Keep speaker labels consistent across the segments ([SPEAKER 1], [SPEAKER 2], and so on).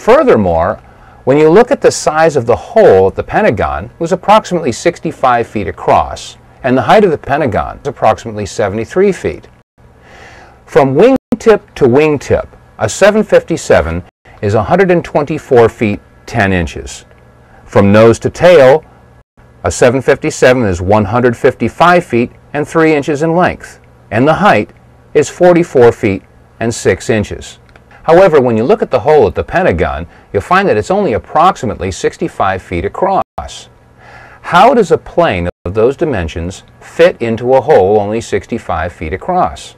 [SPEAKER 1] Furthermore, when you look at the size of the hole at the Pentagon, it was approximately 65 feet across, and the height of the Pentagon is approximately 73 feet. From wingtip to wingtip, a 757 is 124 feet 10 inches. From nose to tail, a 757 is 155 feet and 3 inches in length, and the height is 44 feet and 6 inches. However, when you look at the hole at the Pentagon, you'll find that it's only approximately 65 feet across. How does a plane of those dimensions fit into a hole only 65 feet across?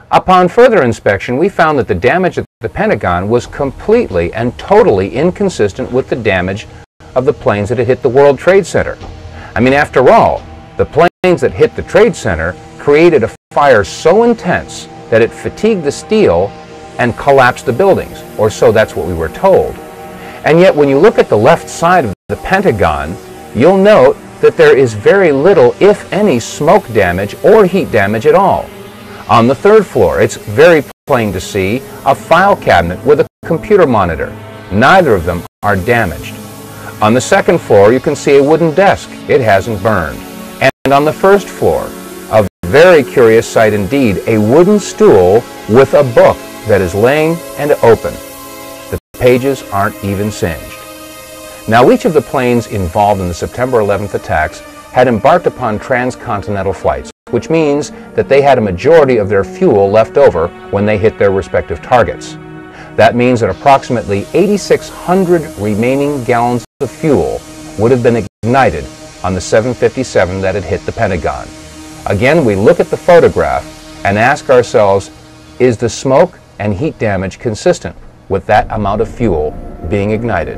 [SPEAKER 1] Upon further inspection, we found that the damage at the Pentagon was completely and totally inconsistent with the damage of the planes that had hit the World Trade Center. I mean, after all, the planes that hit the Trade Center created a fire so intense that it fatigued the steel and collapsed the buildings, or so that's what we were told. And yet when you look at the left side of the Pentagon, you'll note that there is very little, if any, smoke damage or heat damage at all. On the third floor, it's very plain to see a file cabinet with a computer monitor. Neither of them are damaged. On the second floor, you can see a wooden desk. It hasn't burned. And on the first floor, a very curious sight indeed, a wooden stool with a book that is laying and open. The pages aren't even singed. Now, each of the planes involved in the September 11th attacks had embarked upon transcontinental flights, which means that they had a majority of their fuel left over when they hit their respective targets. That means that approximately 8,600 remaining gallons of fuel would have been ignited on the 757 that had hit the Pentagon. Again, we look at the photograph and ask ourselves, is the smoke and heat damage consistent with that amount of fuel being ignited?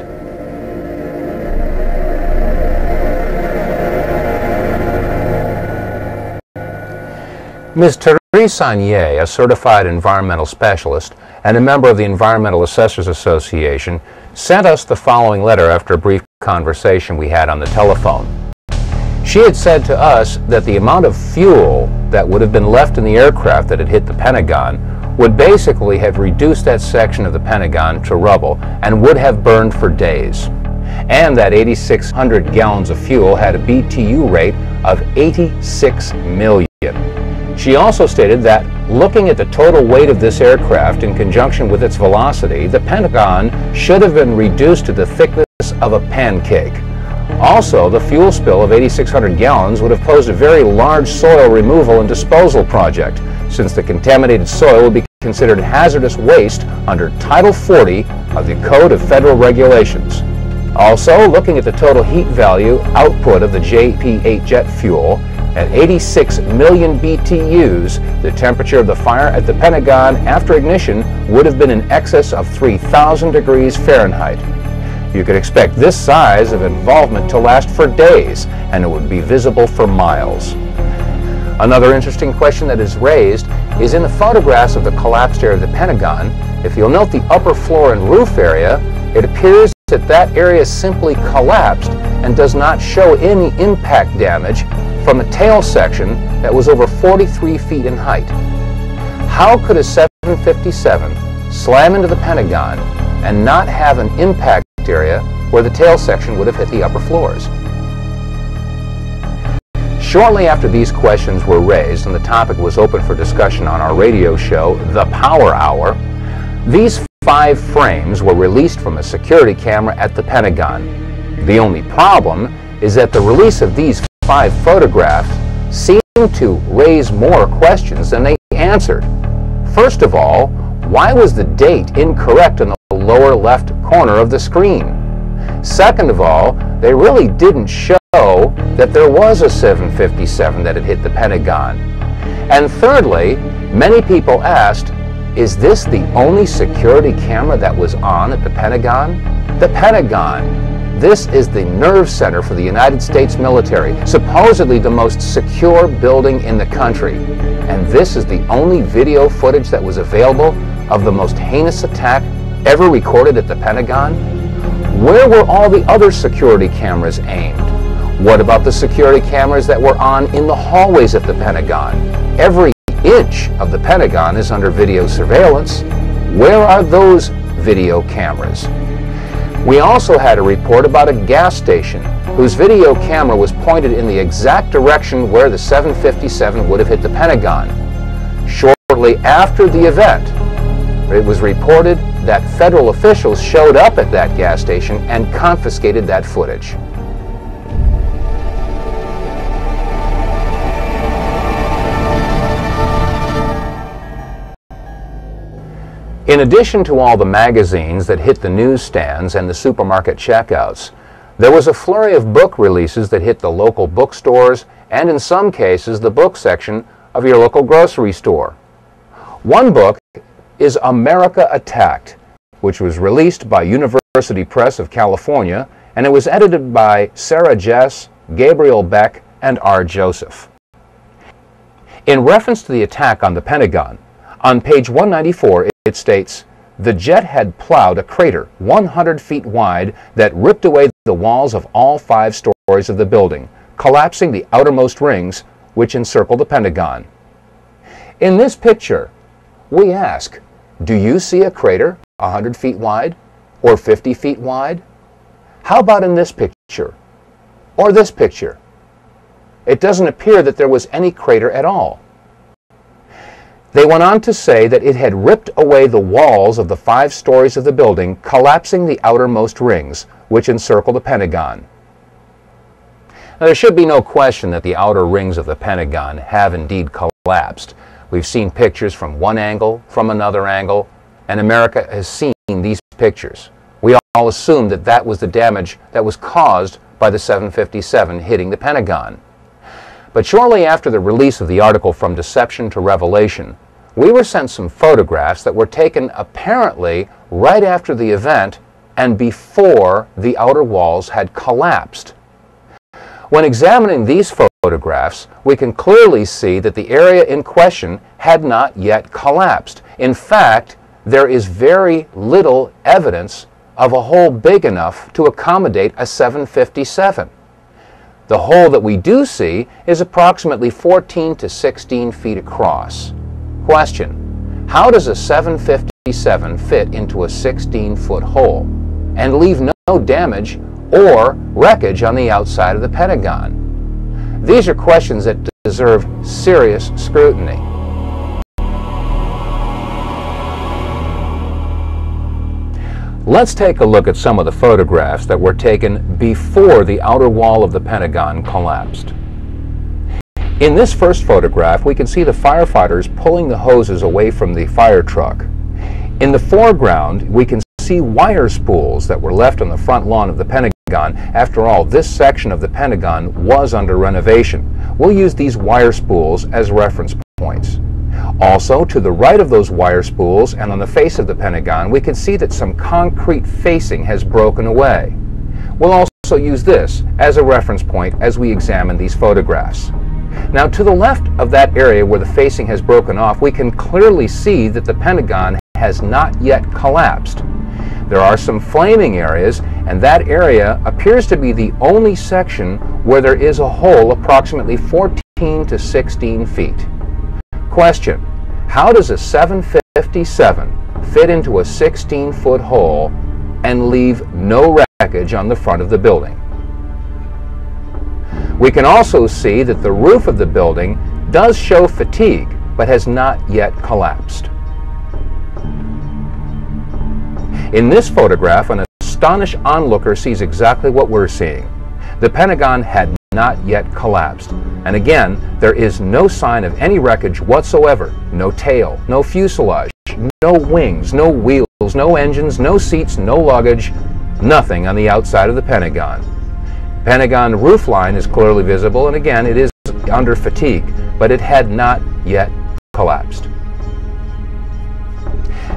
[SPEAKER 1] Ms. Therese Sagnier, a certified environmental specialist and a member of the Environmental Assessors Association, sent us the following letter after a brief conversation we had on the telephone. She had said to us that the amount of fuel that would have been left in the aircraft that had hit the Pentagon would basically have reduced that section of the Pentagon to rubble and would have burned for days. And that 8,600 gallons of fuel had a BTU rate of 86 million. She also stated that looking at the total weight of this aircraft in conjunction with its velocity, the Pentagon should have been reduced to the thickness of a pancake. Also, the fuel spill of 8,600 gallons would have posed a very large soil removal and disposal project, since the contaminated soil would be considered hazardous waste under Title 40 of the Code of Federal Regulations. Also, looking at the total heat value output of the JP-8 jet fuel, at 86 million BTUs, the temperature of the fire at the Pentagon after ignition would have been in excess of 3,000 degrees Fahrenheit. You could expect this size of involvement to last for days, and it would be visible for miles. Another interesting question that is raised is in the photographs of the collapsed area of the Pentagon. If you'll note the upper floor and roof area, it appears that that area simply collapsed and does not show any impact damage from a tail section that was over 43 feet in height. How could a 757 slam into the Pentagon and not have an impact area where the tail section would have hit the upper floors? Shortly after these questions were raised and the topic was open for discussion on our radio show, The Power Hour, these 5 frames were released from a security camera at the Pentagon. The only problem is that the release of these 5 photographs seemed to raise more questions than they answered. First of all, why was the date incorrect in the lower left corner of the screen? Second of all, they really didn't show that there was a 757 that had hit the Pentagon. And thirdly, many people asked, is this the only security camera that was on at the Pentagon? The Pentagon. This is the nerve center for the United States military, supposedly the most secure building in the country. And this is the only video footage that was available of the most heinous attack ever recorded at the Pentagon? Where were all the other security cameras aimed? What about the security cameras that were on in the hallways at the Pentagon? Every inch of the Pentagon is under video surveillance. Where are those video cameras. We also had a report about a gas station whose video camera was pointed in the exact direction where the 757 would have hit the Pentagon. Shortly after the event, it was reported that federal officials showed up at that gas station and confiscated that footage. In addition to all the magazines that hit the newsstands and the supermarket checkouts, there was a flurry of book releases that hit the local bookstores and, in some cases, the book section of your local grocery store. One book is America Attacked, which was released by University Press of California, and it was edited by Sarah Jess, Gabriel Beck, and R. Joseph. In reference to the attack on the Pentagon, on page 194 it states, "The jet had plowed a crater 100 feet wide that ripped away the walls of all 5 stories of the building, collapsing the outermost rings which encircle the Pentagon." In this picture, we ask, do you see a crater 100 feet wide or 50 feet wide? How about in this picture or this picture? It doesn't appear that there was any crater at all. They went on to say that it had ripped away the walls of the 5 stories of the building, collapsing the outermost rings, which encircle the Pentagon. Now, there should be no question that the outer rings of the Pentagon have indeed collapsed. We've seen pictures from one angle, from another angle, and America has seen these pictures. We all assumed that that was the damage that was caused by the 757 hitting the Pentagon. But shortly after the release of the article From Deception to Revelation, we were sent some photographs that were taken apparently right after the event and before the outer walls had collapsed. When examining these photographs, we can clearly see that the area in question had not yet collapsed. In fact, there is very little evidence of a hole big enough to accommodate a 757. The hole that we do see is approximately 14 to 16 feet across. Question: how does a 757 fit into a 16-foot hole and leave no damage or wreckage on the outside of the Pentagon? These are questions that deserve serious scrutiny. Let's take a look at some of the photographs that were taken before the outer wall of the Pentagon collapsed. In this first photograph, we can see the firefighters pulling the hoses away from the fire truck. In the foreground, we can see wire spools that were left on the front lawn of the Pentagon. After all, this section of the Pentagon was under renovation. We'll use these wire spools as reference points. Also, to the right of those wire spools and on the face of the Pentagon, we can see that some concrete facing has broken away. We'll also use this as a reference point as we examine these photographs. Now, to the left of that area where the facing has broken off, we can clearly see that the Pentagon has not yet collapsed. There are some flaming areas, and that area appears to be the only section where there is a hole approximately 14 to 16 feet. Question: how does a 757 fit into a 16-foot hole and leave no wreckage on the front of the building? We can also see that the roof of the building does show fatigue, but has not yet collapsed. In this photograph, an astonished onlooker sees exactly what we're seeing. The Pentagon had not yet collapsed. And again, there is no sign of any wreckage whatsoever. No tail, no fuselage, no wings, no wheels, no engines, no seats, no luggage, nothing on the outside of the Pentagon. Pentagon roofline is clearly visible, and again, it is under fatigue, but it had not yet collapsed.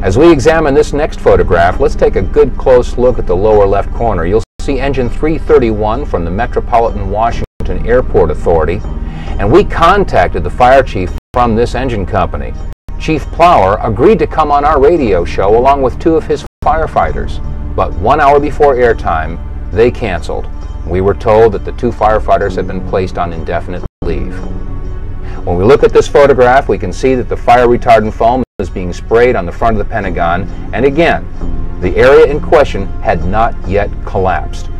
[SPEAKER 1] As we examine this next photograph, let's take a good close look at the lower left corner. You'll see engine 331 from the Metropolitan Washington Airport Authority, and we contacted the fire chief from this engine company. Chief Plower agreed to come on our radio show along with 2 of his firefighters, but 1 hour before airtime, they canceled. We were told that the 2 firefighters had been placed on indefinite leave. When we look at this photograph, we can see that the fire retardant foam is being sprayed on the front of the Pentagon, and again, The area in question had not yet collapsed.